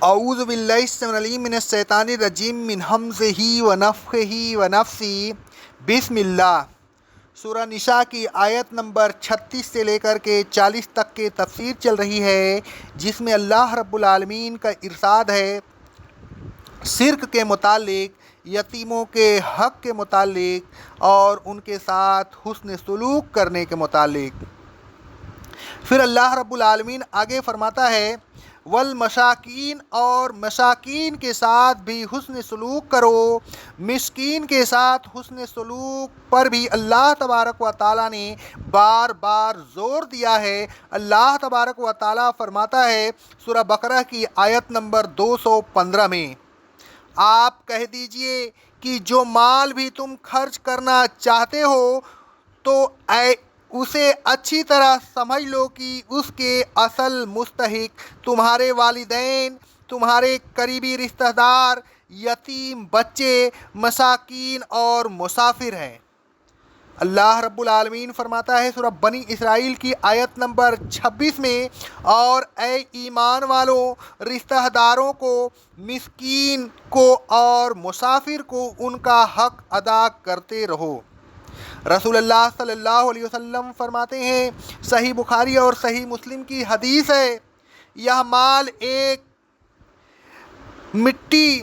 اعوذ باللہ السمیع العلیم من الشیطان الرجیم من ہمزہ ونفخہ ونفثہ بسم اللہ۔ سورہ نساء کی آیت نمبر 36 سے لے کر کے 40 تک کے تفسیر چل رہی ہے، جس میں اللہ رب العالمین کا ارشاد ہے شرک کے متعلق، یتیموں کے حق کے متعلق اور ان کے ساتھ حسن سلوک کرنے کے متعلق۔ پھر اللہ رب العالمین آگے فرماتا ہے والمساکین، اور مساکین کے ساتھ بھی حسن سلوک کرو۔ مسکین کے ساتھ حسن سلوک پر بھی اللہ تبارک و تعالیٰ نے بار بار زور دیا ہے۔ اللہ تبارک و تعالیٰ فرماتا ہے سورہ بقرہ کی آیت نمبر 215 میں، آپ کہہ دیجئے کہ جو مال بھی تم خرچ کرنا چاہتے ہو تو اسے اچھی طرح سمجھ لو کہ اس کے اصل مستحق تمہارے والدین، تمہارے قریبی رشتہ دار، یتیم بچے، مساکین اور مسافر ہیں۔ اللہ رب العالمین فرماتا ہے سورہ بنی اسرائیل کی آیت نمبر 26 میں، اور اے ایمان والوں، رشتہ داروں کو، مسکین کو اور مسافر کو ان کا حق ادا کرتے رہو۔ رسول اللہ صلی اللہ علیہ وسلم فرماتے ہیں، صحیح بخاری اور صحیح مسلم کی حدیث ہے، یہ مال ایک مٹی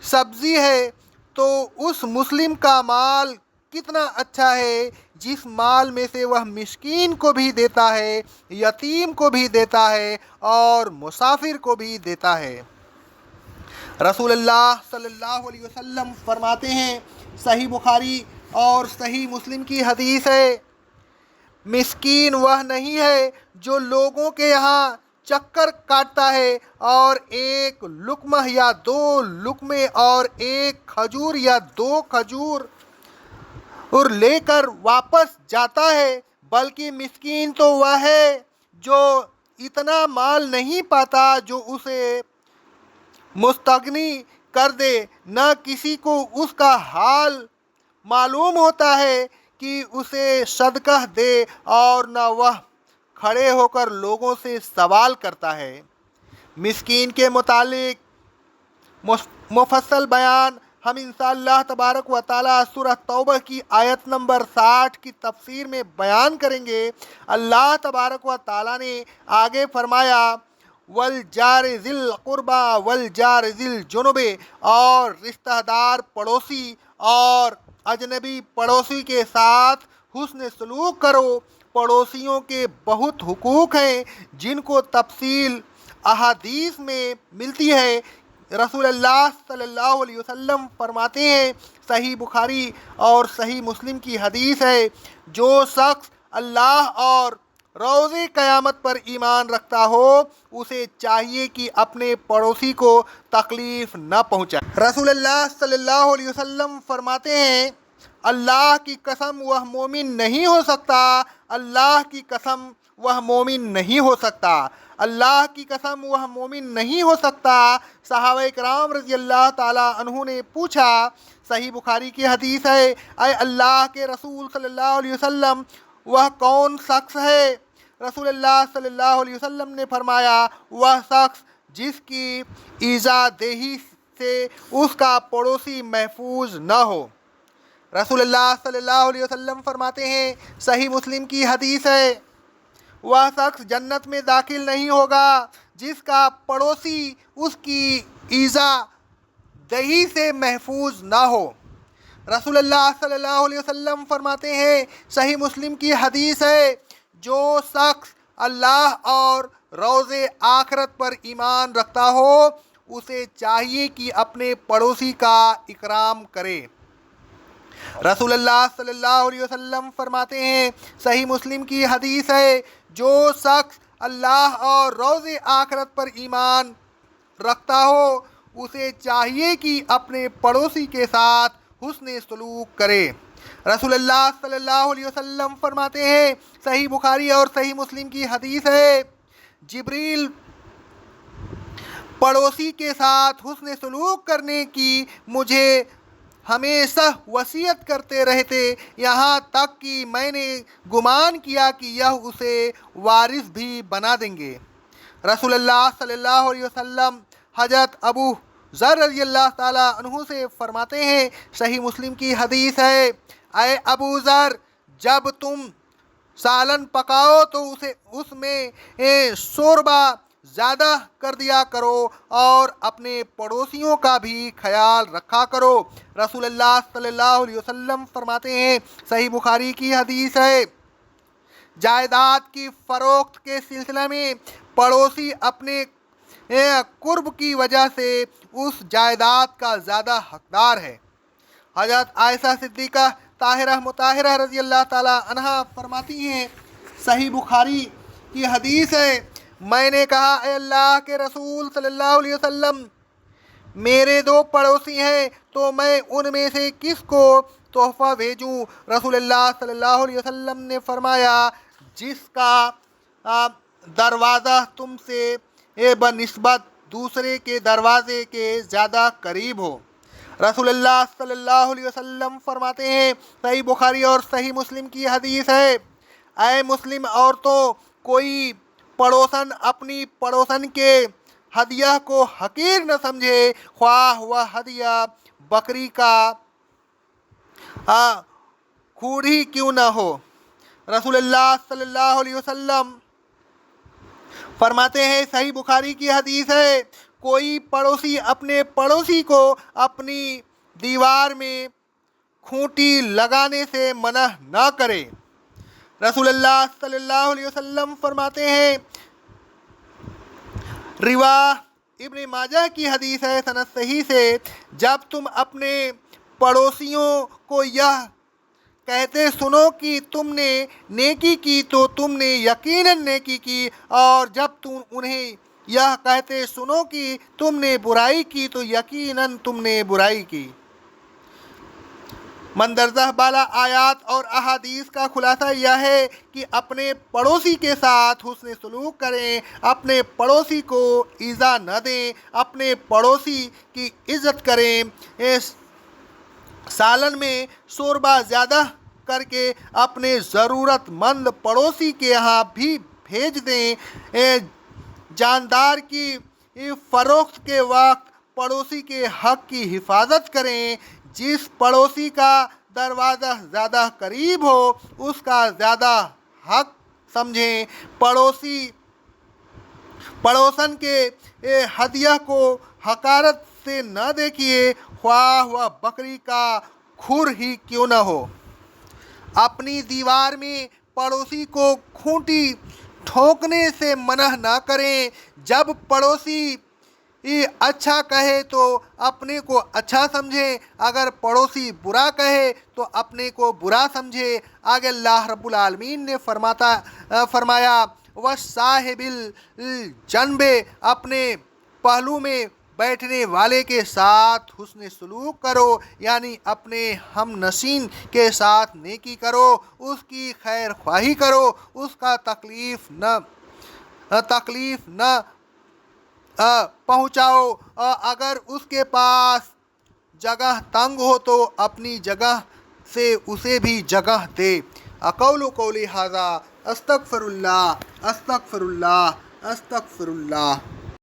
سبزی ہے تو اس مسلم کا مال کتنا اچھا ہے جس مال میں سے وہ مسکین کو بھی دیتا ہے، یتیم کو بھی دیتا ہے اور مسافر کو بھی دیتا ہے۔ رسول اللہ صلی اللہ علیہ وسلم فرماتے ہیں، صحیح بخاری اور صحیح مسلم کی حدیث ہے، مسکین وہ نہیں ہے جو لوگوں کے یہاں چکر کاٹتا ہے اور ایک لقمہ یا دو لقمے اور ایک کھجور یا دو کھجور اور لے کر واپس جاتا ہے، بلکہ مسکین تو وہ ہے جو اتنا مال نہیں پاتا جو اسے مستغنی کر دے، نہ کسی کو اس کا حال معلوم ہوتا ہے کہ اسے صدقہ دے اور نہ وہ کھڑے ہو کر لوگوں سے سوال کرتا ہے۔ مسکین کے متعلق مفصل بیان ہم انشاءاللہ تبارک و تعالیٰ سورہ توبہ کی آیت نمبر 60 کی تفسیر میں بیان کریں گے۔ اللہ تبارک و تعالیٰ نے آگے فرمایا والجار ذی القربی والجار ذی الجنب، اور رشتہ دار پڑوسی اور اجنبی پڑوسی کے ساتھ حسن سلوک کرو۔ پڑوسیوں کے بہت حقوق ہیں جن کو تفصیل احادیث میں ملتی ہے۔ رسول اللہ صلی اللہ علیہ وسلم فرماتے ہیں، صحیح بخاری اور صحیح مسلم کی حدیث ہے، جو شخص اللہ اور روز قیامت پر ایمان رکھتا ہو اسے چاہیے کہ اپنے پڑوسی کو تکلیف نہ پہنچائے۔ رسول اللہ صلی اللہ علیہ وسلم فرماتے ہیں، اللہ کی قسم وہ مومن نہیں ہو سکتا، اللہ کی قسم وہ مومن نہیں ہو سکتا، اللہ کی قسم وہ مومن نہیں ہو سکتا۔ صحابہ کرام رضی اللہ تعالیٰ عنہ نے پوچھا، صحیح بخاری کی حدیث ہے، اے اللہ کے رسول صلی اللہ علیہ وسلم وہ کون شخص ہے؟ رسول اللہ صلی اللہ علیہ وسلم نے فرمایا، وہ شخص جس کی ایذا دہی سے اس کا پڑوسی محفوظ نہ ہو۔ رسول اللہ صلی اللہ علیہ وسلم فرماتے ہیں، صحیح مسلم کی حدیث ہے، وہ شخص جنت میں داخل نہیں ہوگا جس کا پڑوسی اس کی ایذا دہی سے محفوظ نہ ہو۔ رسول اللہ صلی اللہ علیہ وسلم فرماتے ہیں، صحیح مسلم کی حدیث ہے، جو شخص اللہ اور روز آخرت پر ایمان رکھتا ہو اسے چاہیے کہ اپنے پڑوسی کا اکرام کرے۔ رسول اللہ صلی اللہ علیہ وسلم فرماتے ہیں، صحیح مسلم کی حدیث ہے، جو شخص اللہ اور روز آخرت پر ایمان رکھتا ہو اسے چاہیے کہ اپنے پڑوسی کے ساتھ حسن سلوک کرے۔ رسول اللہ صلی اللہ علیہ وسلم فرماتے ہیں، صحیح بخاری اور صحیح مسلم کی حدیث ہے، جبریل پڑوسی کے ساتھ حسن سلوک کرنے کی مجھے ہمیشہ وصیت کرتے رہتے، یہاں تک کہ میں نے گمان کیا کہ یہ اسے وارث بھی بنا دیں گے۔ رسول اللہ صلی اللہ علیہ وسلم حضرت ابو ذر رضی اللہ تعالیٰ عنہ سے فرماتے ہیں، صحیح مسلم کی حدیث ہے، اے ابو ذر، جب تم سالن پکاؤ تو اس میں شوربہ زیادہ کر دیا کرو اور اپنے پڑوسیوں کا بھی خیال رکھا کرو۔ رسول اللہ صلی اللہ علیہ وسلم فرماتے ہیں، صحیح بخاری کی حدیث ہے، جائیداد کی فروخت کے سلسلے میں پڑوسی اپنے قرب کی وجہ سے اس جائیداد کا زیادہ حقدار ہے۔ حضرت عائشہ صدیقہ طاہرہ مطہرہ رضی اللہ تعالی عنہا فرماتی ہیں، صحیح بخاری کی حدیث ہے، میں نے کہا، اے اللہ کے رسول صلی اللہ علیہ وسلم، میرے 2 پڑوسی ہیں تو میں ان میں سے کس کو تحفہ بھیجوں؟ رسول اللہ صلی اللہ علیہ وسلم نے فرمایا، جس کا دروازہ تم سے بنسبت دوسرے کے دروازے کے زیادہ قریب ہو۔ رسول اللہ صلی اللہ علیہ وسلم فرماتے ہیں، صحیح بخاری اور صحیح مسلم کی حدیث ہے، اے مسلم عورتوں، کوئی پڑوسن اپنی پڑوسن کے ہدیہ کو حقیر نہ سمجھے، خواہ وہ ہدیہ بکری کا کھوڑ ہی کیوں نہ ہو۔ رسول اللہ صلی اللہ علیہ وسلم فرماتے ہیں، صحیح بخاری کی حدیث ہے، کوئی پڑوسی اپنے پڑوسی کو اپنی دیوار میں کھوٹی لگانے سے منع نہ کرے۔ رسول اللہ صلی اللہ علیہ وسلم فرماتے ہیں، روایت ابن ماجہ کی حدیث ہے سند صحیح سے، جب تم اپنے پڑوسیوں کو یہ کہتے سنو کہ تم نے نیکی کی تو تم نے یقیناً نیکی کی، اور جب تم انہیں یہ کہتے سنو کہ تم نے برائی کی تو یقیناً تم نے برائی کی۔ مندرجہ بالا آیات اور احادیث کا خلاصہ یہ ہے کہ اپنے پڑوسی کے ساتھ حسن سلوک کریں، اپنے پڑوسی کو ایذا نہ دیں، اپنے پڑوسی کی عزت کریں، سالن میں شوربہ زیادہ کر کے اپنے ضرورت مند پڑوسی کے یہاں بھی بھیج دیں، جاندار کی فروخت کے وقت پڑوسی کے حق کی حفاظت کریں، جس پڑوسی کا دروازہ زیادہ قریب ہو اس کا زیادہ حق سمجھیں، پڑوسن کے ہدیہ کو حقارت سے نہ دیکھیے، خواہ وہ بکری کا کھر ہی کیوں نہ ہو۔ اپنی دیوار میں پڑوسی کو کھوٹی ٹھوکنے سے منع نہ کریں، جب پڑوسی اچھا کہے تو اپنے کو اچھا سمجھیں، اگر پڑوسی برا کہے تو اپنے کو برا سمجھے۔ آگے اللہ رب العالمین نے فرمایا، وَصَاحِبِ الْجَنْبِ، اپنے پہلو میں بیٹھنے والے کے ساتھ حسن سلوک کرو، یعنی اپنے ہم نشین کے ساتھ نیکی کرو، اس کی خیر خواہی کرو، اس کا تکلیف نہ پہنچاؤ، اگر اس کے پاس جگہ تنگ ہو تو اپنی جگہ سے اسے بھی جگہ دے۔ اقول قولی ھذا، استغفر اللہ، استغفر اللہ، استغفر اللہ۔